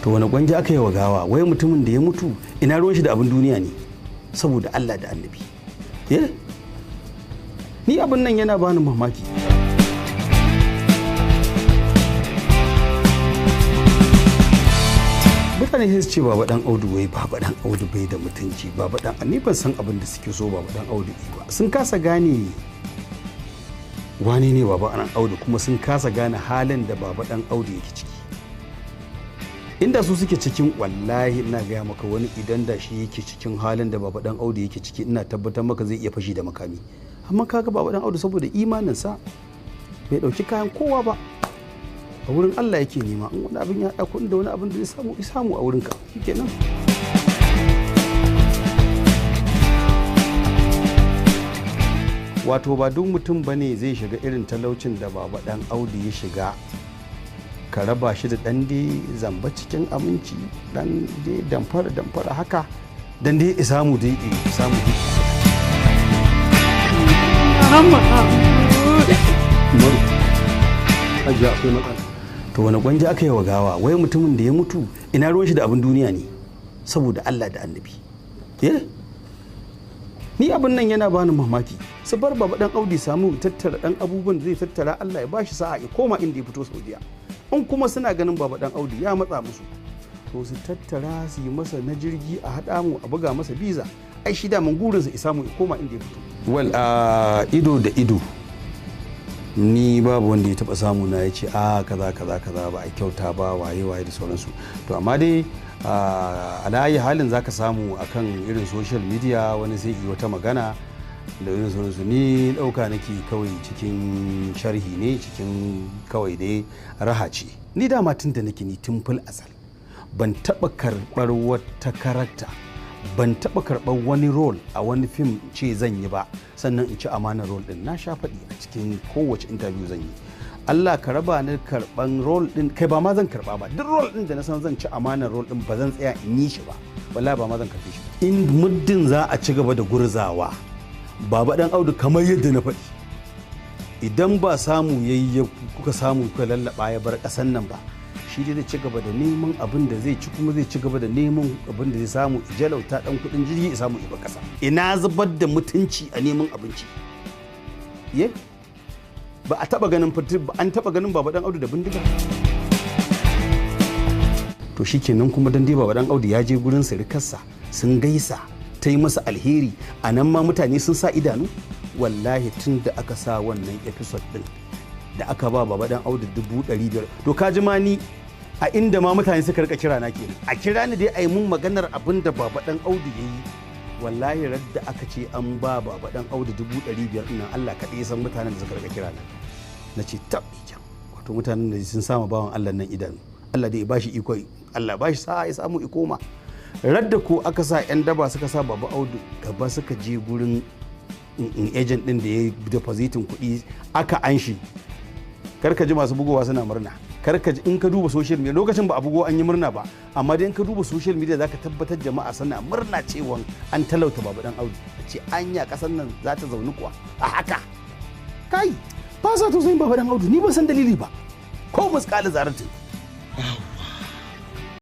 to wani gwanja aka yi wa gawa wai mutumin da ya mutu ina ruwan shi da abin duniya ne saboda Allah da annabi ni abin nan yana bani mamaki. Mutane sai su ce baba dan Audu wai baba dan Audu bai da mutunci baba dan ni ban san abin da suke so baba dan Audu ba sun kasa gane wani ne baba dan Audu kuma sun kasa gane halin da baba dan Audu yake ciki. Inda su suke cikin wallahi ina gaya maka wani idan da shi yake cikin halin da baba dan Audu yake ciki ina tabbatar maka zai iya fashi da makami amma kaga baba dan Audu saboda imaninsa bai dauki kayan kowa ba a wurin Allah yake nema in wani abin ya dauko inda wani abin da zai samu a wurinka shikenan. Wato ba duk mutum bane zai shiga irin talaucin da baba dan Audu ya shiga ka raba shi da dan dai zamba cikin aminci dan dai damfara haka dan dai isamu dai isamu to wani gwanja aka yi wa gawa wai mutumin da ya mutu ina ruwan shi da abin duniya ne saboda Allah da annabi ni abin nan yana bani mamaki su bar baba dan Audu samu tattara dan abubuwan da zai tattara Allah ya bashi sa'a ya koma inda ya fito Saudiya in kuma suna ganin baba dan Audu ya matsa musu to su tattara su yi masa na jirgi a haɗa mu a buga masa biza ai shi da mun gurinsa ya samu ya koma inda ya fito ido da ido ni babu wanda ya taba samu na ya ce kaza ba a kyauta ba waye da sauransu to amma dai alayi halin zaka samu akan irin social media wani sai yi wata magana da irin sauransu ni dauka nake kawai cikin sharhi ne cikin kawai dai raha ce ni dama tun da nake ni tun fil asal ban taba karbar wata karakta ban taba karɓar wani role a wani fim ce zan yi ba sannan in ci amanar role din na sha faɗi a cikin kowace interview zan yi Allah ka raba ni karɓan role din kai ba ma zan karɓa ba duk role din da na san zan ci amanar role din ba zan tsaya in yi shi ba wallahi ba ma zan karɓe shi in muddin za a ci gaba da gurzawa baba dan Audu kamar yadda na faɗi idan ba samu yayi kuka samu kuka lallaba ya bar ƙasan nan ba shi dai zai ci gaba da neman abin da zai ci kuma zai ci gaba da neman abin da zai samu jalauta dan kudin jirgi ya samu iba kasa ina zubar da mutunci a neman abinci ba a taba ganin an taba ganin baba dan Audu da bindiga to shikenan kuma dan dai baba dan Audu ya je gurin sirikarsa sun gaisa ta yi masa alheri a nan ma mutane sun sa idanu wallahi tun da aka sa wannan episode din da aka ba baba dan Audu 500,000 to ka ji ma ni a inda ma mutane suka rika kira na kenan a kira ni dai a yi mun maganar abin da baba dan Audu ya yi wallahi radda aka ce an ba baba dan Audu 500,000 nan Allah kaɗai ya san mutanen da suka rika kira na ce tab wato mutanen da sun sama bawan Allah nan idanu Allah dai ya bashi iko Allah bashi sa'a ya samu ikoma radda ko aka sa yan daba suka sa baba Audu gaba suka je gurin agent din da ya depositin kuɗi aka anshi karka ji masu bugowa suna murna karka ji in ka duba social media lokacin ba a bugo an yi murna ba amma dai in ka duba social media zaka tabbatar jama'a suna murna cewa an talauta baba dan Audu ce anya kasan nan za ta zauni kuwa a haka kai ba sa to sai baba dan Audu ni ban san dalili ba ko muskali zaratin